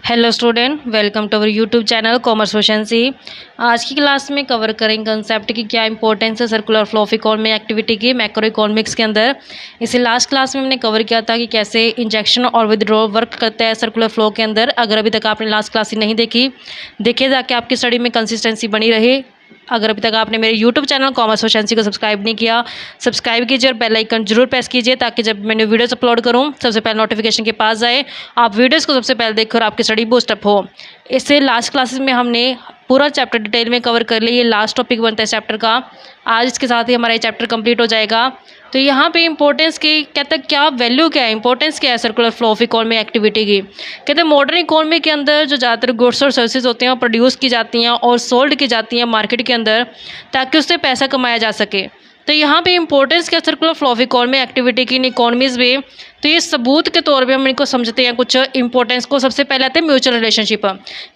Hello student, welcome to our YouTube channel commerce proficiency. आज की class में cover करेंगे कंसेप्ट की क्या इंपॉर्टेंस है circular flow of economy activity की मैक्रो इकोनॉमिक्स के अंदर। इसे लास्ट क्लास में हमने कवर किया था कि कैसे इंजेक्शन और विथड्रॉल वर्क करता है सर्कुलर फ्लो के अंदर। अगर अभी तक आपने लास्ट क्लास ही नहीं देखी, देखिए ताकि आपकी स्टडी में कंसिस्टेंसी बनी रहे। अगर अभी तक आपने मेरे यूट्यूब चैनल कॉमर्स प्रोफिशिएंसी को सब्सक्राइब नहीं किया, सब्सक्राइब कीजिए और बेल आइकन जरूर प्रेस कीजिए ताकि जब मैंने वीडियोस अपलोड करूं सबसे पहले नोटिफिकेशन के पास जाए, आप वीडियोस को सबसे पहले देखकर आपकी स्टडी बूस्टअप हो। इससे लास्ट क्लासेस में हमने पूरा चैप्टर डिटेल में कवर कर लिया। ये लास्ट टॉपिक बनता है चैप्टर का। आज इसके साथ ही हमारा ये चैप्टर कंप्लीट हो जाएगा। तो यहाँ पे इंपॉर्टेंस की कहते हैं क्या वैल्यू क्या है, इंपॉर्टेंस क्या है circular flow of economy activity की। कहते हैं मॉडर्न इकोनॉमी के अंदर जो ज़्यादातर गुड्स और सर्विसेज होते हैं वो प्रोड्यूस की जाती हैं और सोल्ड की जाती हैं मार्केट के अंदर ताकि उससे पैसा कमाया जा सके। तो यहाँ पे इंपॉर्टेंस क्या circular flow of economy activity की इन इकोनॉमीज़ में, तो ये सबूत के तौर पे हम इनको समझते हैं कुछ इंपॉर्टेंस को। सबसे पहले आते हैं म्यूचुअल रिलेशनशिप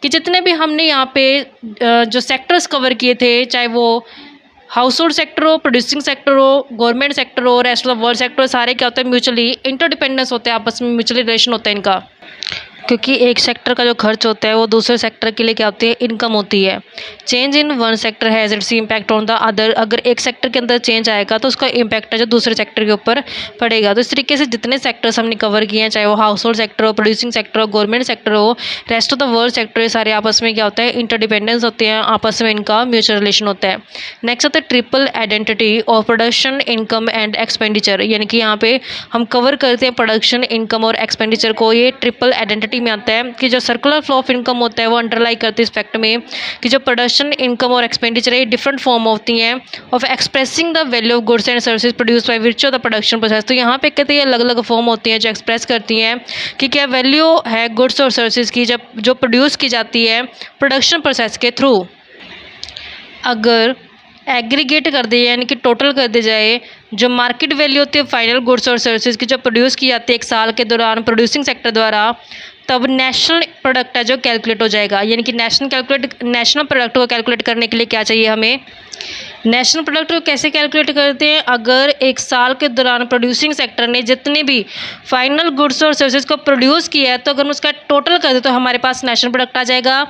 कि जितने भी हमने यहाँ पे जो सेक्टर्स कवर किए थे, चाहे वो हाउस होल्ड सेक्टर हो, प्रोड्यूसिंग सेक्टर हो, गवर्नमेंट सेक्टर हो, rest of the world sector हो, सारे क्या होते हैं म्यूचुअली इंटरडिपेंडेंस होते हैं, आपस में म्यूचुअली रिलेशन होता है इनका। क्योंकि एक सेक्टर का जो खर्च होता है वो दूसरे सेक्टर के लिए क्या होती है, इनकम होती है। Change in one sector has its impact on the other. अगर एक सेक्टर के अंदर चेंज आएगा तो उसका इम्पैक्ट है जो दूसरे सेक्टर के ऊपर पड़ेगा। तो इस तरीके से जितने सेक्टर्स हमने कवर किए हैं, चाहे वो हाउस होल्ड सेक्टर हो, प्रोड्यूसिंग सेक्टर हो, गवर्नमेंट सेक्टर हो, rest of the world sector, ये सारे आपस में क्या होता है, इंटरडिपेंडेंस होते हैं, आपस में इनका म्यूचुअल रिलेशन होता है। नेक्स्ट होता है triple identity of production, income and expenditure. यानी कि यहाँ पे हम कवर करते हैं प्रोडक्शन, इनकम और एक्सपेंडिचर को। ये ट्रिपल आइडेंटिटी में आता है कि जो सर्कुलर फ्लो ऑफ इनकम होता है वो अंडरलाई करते हैं इस फैक्ट में कि जो प्रोडक्शन, इनकम और एक्सपेंडिचर है डिफरेंट फॉर्म होती हैं of expressing the value of goods and services produce by which of the production process. तो यहाँ पे कहते हैं अलग अलग फॉर्म होती हैं जो एक्सप्रेस करती हैं कि क्या वैल्यू है गुड्स और सर्विसेज की जब जो प्रोड्यूस की जाती है प्रोडक्शन प्रोसेस के थ्रू। अगर एग्रीगेट कर दिए यानी कि टोटल कर दी जाए, जो मार्केट वैल्यू होती है फाइनल गुड्स और सर्विसेज की जो प्रोड्यूस की जाती है एक साल के दौरान प्रोड्यूसिंग सेक्टर द्वारा, तब नेशनल प्रोडक्ट है जो कैलकुलेट हो जाएगा। यानी कि नेशनल प्रोडक्ट को कैलकुलेट करने के लिए क्या चाहिए हमें, नेशनल प्रोडक्ट को कैसे कैलकुलेट करते हैं। अगर एक साल के दौरान प्रोड्यूसिंग सेक्टर ने जितने भी फाइनल गुड्स और सर्विसेज को प्रोड्यूस किया है तो अगर हम उसका टोटल कर दे तो हमारे पास नेशनल प्रोडक्ट आ जाएगा।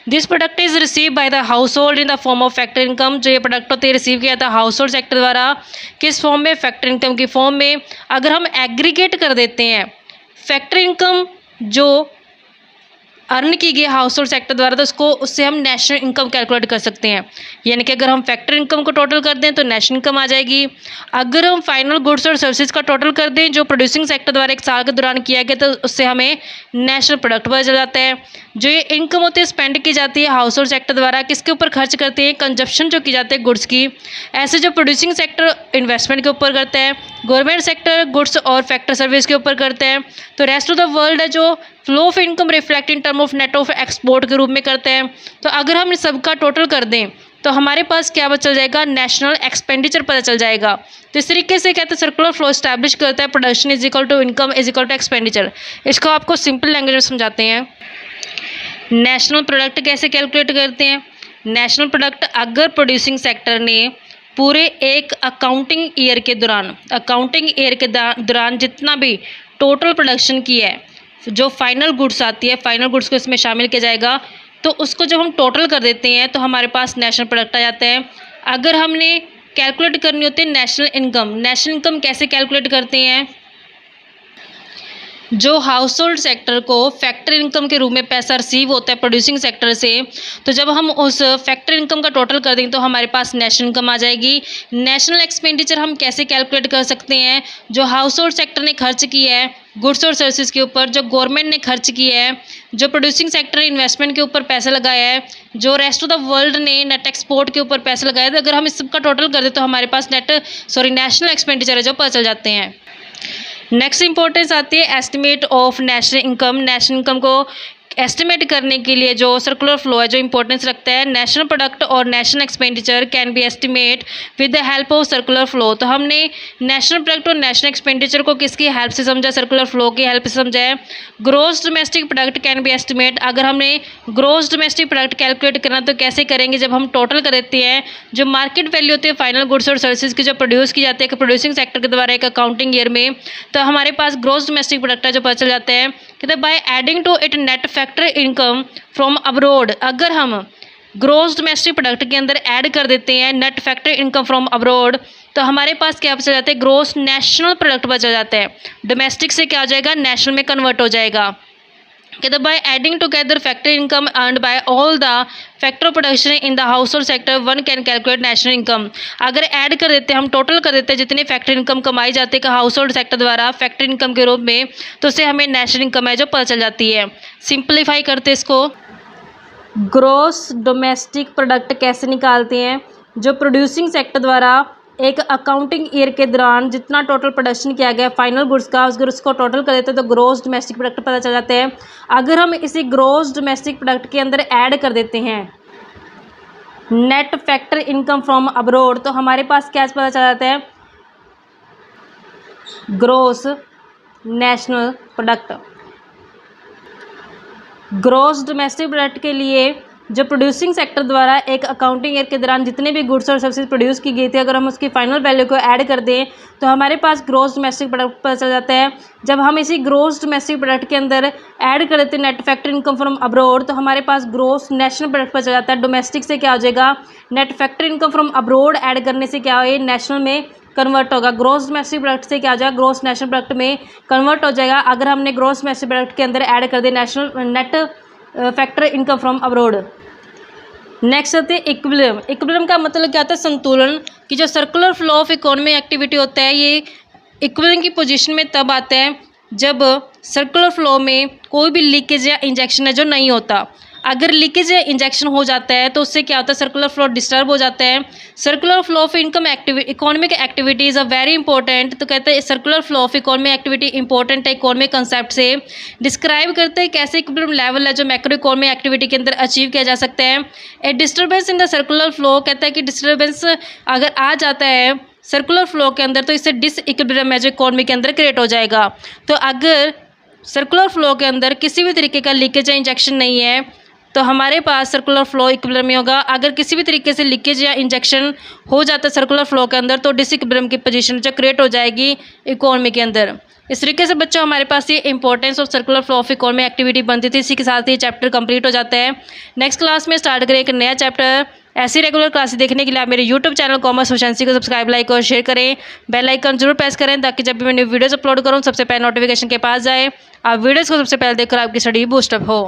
This product is receive by the house hold in the form of factor income. जो ये प्रोडक्ट होते हैं रिसीव किया था हाउस होल्ड सेक्टर द्वारा, किस फॉर्म में, फैक्टर इनकम की फॉर्म में। अगर हम एग्रीगेट कर देते हैं फैक्टर इनकम जो अर्न की गई हाउस होल्ड सेक्टर द्वारा, तो उससे हम नेशनल इनकम कैलकुलेट कर सकते हैं। यानी कि अगर हम फैक्टर इनकम को टोटल कर दें तो नेशनल इनकम आ जाएगी। अगर हम फाइनल गुड्स और सर्विसेज का टोटल कर दें जो प्रोड्यूसिंग सेक्टर द्वारा एक साल के दौरान किया गया, तो उससे हमें नेशनल प्रोडक्ट पता चल जाता है। जो ये इनकम होती है स्पेंड की जाती है हाउस होल्ड सेक्टर द्वारा, किसके ऊपर खर्च करते हैं, कंजप्शन जो की जाती है गुड्स की। ऐसे जो प्रोड्यूसिंग सेक्टर इन्वेस्टमेंट के ऊपर करता है, गवर्नमेंट सेक्टर गुड्स और फैक्टर सर्विस के ऊपर करते हैं, तो रेस्ट ऑफ द वर्ल्ड है जो flow of income reflect in term of net of export के रूप में करते हैं। तो अगर हम सबका टोटल कर दें तो हमारे पास क्या पता चल जाएगा, नेशनल एक्सपेंडिचर पता चल जाएगा। तो इस तरीके से कहते हैं सर्कुलर फ्लो स्टैब्लिश करता है production is equal to income is equal to expenditure. इसको आपको सिंपल लैंग्वेज में समझाते हैं। नेशनल प्रोडक्ट कैसे कैलकुलेट करते हैं। नेशनल प्रोडक्ट अगर प्रोड्यूसिंग सेक्टर ने पूरे एक अकाउंटिंग ईयर के दौरान जितना भी टोटल प्रोडक्शन किया है, जो फाइनल गुड्स आती है, फाइनल गुड्स को इसमें शामिल किया जाएगा, तो उसको जब हम टोटल कर देते हैं तो हमारे पास नेशनल प्रोडक्ट आ जाता है। अगर हमने कैलकुलेट करनी होती है नेशनल इनकम कैसे कैलकुलेट करते हैं, जो हाउस होल्ड सेक्टर को फैक्टर इनकम के रूप में पैसा रिसीव होता है प्रोड्यूसिंग सेक्टर से, तो जब हम उस फैक्टर इनकम का टोटल कर देंगे तो हमारे पास नेशनल इनकम आ जाएगी। नेशनल एक्सपेंडिचर हम कैसे कैलकुलेट कर सकते हैं, जो हाउस होल्ड सेक्टर ने खर्च किया है गुड्स और सर्विसेज के ऊपर, जो गवर्नमेंट ने खर्च किया है, जो प्रोड्यूसिंग सेक्टर इन्वेस्टमेंट के ऊपर पैसा लगाया है, जो रेस्ट ऑफ द वर्ल्ड ने नेट एक्सपोर्ट के ऊपर पैसा लगाया है। तो अगर हम इस सबका टोटल कर दें तो हमारे पास नेशनल एक्सपेंडिचर है जो पता चल जाते हैं। नेक्स्ट इंपॉर्टेंस आती है estimate of national income. National income को एस्टिमेट करने के लिए जो सर्कुलर फ्लो है जो इंपॉर्टेंस रखता है, नेशनल प्रोडक्ट और national expenditure can be estimate with the help of circular flow. तो हमने नेशनल प्रोडक्ट और नेशनल एक्सपेंडिचर को किसकी हेल्प से समझा, सर्कुलर फ्लो की हेल्प से समझा है। Gross domestic product can be estimate. अगर हमने ग्रोस डोमेस्टिक प्रोडक्ट कैलकुलेट करना तो कैसे करेंगे, जब हम टोटल कर देते हैं जो मार्केट वैल्यू होती है फाइनल गुड्स और सर्विसेज की जो प्रोड्यूस की जाती है प्रोड्यूसिंग सेक्टर के द्वारा एक अकाउंटिंग ईयर में, तो हमारे पास ग्रोस डोमेस्टिक प्रोडक्ट है जो पता चल जाता है। कहते हैं by adding to it net factor income from abroad, अगर हम ग्रॉस डोमेस्टिक प्रोडक्ट के अंदर ऐड कर देते हैं net factor income from abroad, तो हमारे पास क्या बचा जाता है, ग्रॉस नेशनल प्रोडक्ट बचा जाता है। डोमेस्टिक से क्या हो जाएगा, नेशनल में कन्वर्ट हो जाएगा। कहते by adding together factor income earned bye all the factor production in the house hold sector one can calculate national income. अगर ऐड कर देते हैं, हम टोटल कर देते हैं जितने फैक्टर इनकम कमाई जाती है हाउस होल्ड सेक्टर द्वारा फैक्टर इनकम के रूप में, तो उससे हमें नेशनल इनकम है जो पता चल जाती है। सिंप्लीफाई करते इसको, ग्रॉस डोमेस्टिक प्रोडक्ट कैसे निकालते हैं, जो प्रोड्यूसिंग सेक्टर द्वारा एक अकाउंटिंग ईयर के दौरान जितना टोटल प्रोडक्शन किया गया फाइनल गुड्स का, उस गुड्स को टोटल कर देते हैं तो ग्रॉस डोमेस्टिक प्रोडक्ट पता चल जाते हैं। अगर हम इसी ग्रॉस डोमेस्टिक प्रोडक्ट के अंदर ऐड कर देते हैं net factor income from abroad, तो हमारे पास क्या पता चल जाता है, gross national product. Gross domestic product के लिए जो प्रोड्यूसिंग सेक्टर द्वारा एक अकाउंटिंग ईयर के दौरान जितने भी गुड्स और सर्विसेज प्रोड्यूस की गई थी, अगर हम उसकी फाइनल वैल्यू को ऐड कर दें तो हमारे पास ग्रॉस डोमेस्टिक प्रोडक्ट पता चल जाता है। जब हम इसी ग्रॉस डोमेस्टिक प्रोडक्ट के अंदर ऐड कर देते हैं net factor income from abroad, तो हमारे पास ग्रॉस नेशनल प्रोडक्ट पता चल जाता है। डोमेस्टिक से क्या हो जाएगा, net factor income from abroad add करने से क्या हो, नेशनल में कन्वर्ट होगा। ग्रॉस डोमेस्टिक प्रोडक्ट से क्या हो जाएगा, ग्रॉस नेशनल प्रोडक्ट में कन्वर्ट हो जाएगा अगर हमने ग्रॉस डोमेस्टिक प्रोडक्ट के अंदर ऐड कर दिया national net factor income from abroad. Next आते हैं इक्विलिब्रियम। इक्विलिब्रियम का मतलब क्या होता है, संतुलन। कि जो circular flow of economic activity होता है ये इक्विलिब्रियम की पोजीशन में तब आता है जब सर्कुलर फ्लो में कोई भी लीकेज या इंजेक्शन है जो नहीं होता। अगर लीकेज या इंजेक्शन हो जाता है तो उससे क्या होता है, सर्कुलर फ्लो डिस्टर्ब हो जाता है। Circular flow of income economic activities are very important. तो कहते हैं circular flow of economic activity important है इकोनॉमिक कंसेप्ट से। डिस्क्राइब करते हैं कैसे इक्विलिब्रियम लेवल है जो मैक्रो इकोनॉमिक एक्टिविटी के अंदर अचीव किया जा सकता है। ए disturbance in the circular flow, कहता है कि डिस्टर्बेंस अगर आ जाता है सर्कुलर फ्लो के अंदर तो इससे डिसइक्विलिब्रियम है जो इकोनॉमी के अंदर क्रिएट हो जाएगा। तो अगर सर्कुलर फ्लो के अंदर किसी भी तरीके का लीकेज या इंजेक्शन नहीं है तो हमारे पास सर्कुलर फ्लो इक्विलिब्रियम में होगा। अगर किसी भी तरीके से लीकेज या इंजेक्शन हो जाता है सर्कुलर फ्लो के अंदर तो डिसइक्विलिब्रियम की पोजीशन जो क्रिएट हो जाएगी इकोनॉमी के अंदर। इस तरीके से बच्चों हमारे पास ये importance of circular flow of economy activity बनती थी। इसी के साथ ही चैप्टर कंप्लीट हो जाता है। नेक्स्ट क्लास में स्टार्ट करें एक नया चैप्टर। ऐसी रेगुलर क्लासेस देखने के लिए आप मेरे यूट्यूब चैनल कॉमर्स एफिशिएंसी को सब्सक्राइब, लाइक और शेयर करें। बेल आइकन जरूर प्रेस करें ताकि जब भी मैं न्यू वीडियोस अपलोड करूँ सबसे पहले नोटिफिकेशन के पास जाए। आप वीडियोस को सबसे पहले देखकर आपकी स्टडी बूस्टअप हो।